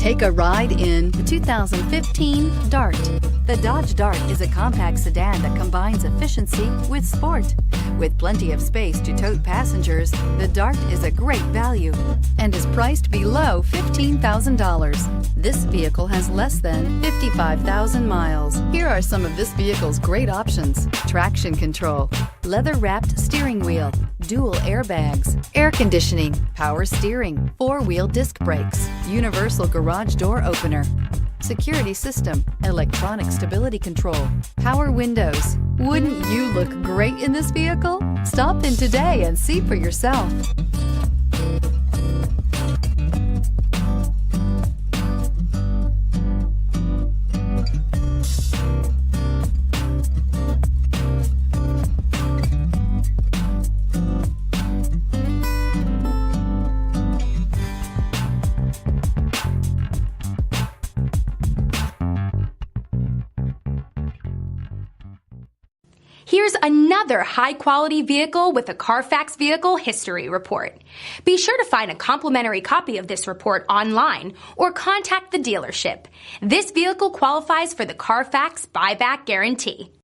Take a ride in the 2015 Dart. The Dodge Dart is a compact sedan that combines efficiency with sport. With plenty of space to tote passengers, the Dart is a great value and is priced below $15,000. This vehicle has less than 55,000 miles. Here are some of this vehicle's great options: traction control, leather-wrapped steering wheel, dual airbags, air conditioning, power steering, four-wheel disc brakes, universal garage door opener, security system, electronic stability control, power windows. Wouldn't you look great in this vehicle? Stop in today and see for yourself. Here's another high-quality vehicle with a Carfax Vehicle History Report. Be sure to find a complimentary copy of this report online or contact the dealership. This vehicle qualifies for the Carfax Buyback Guarantee.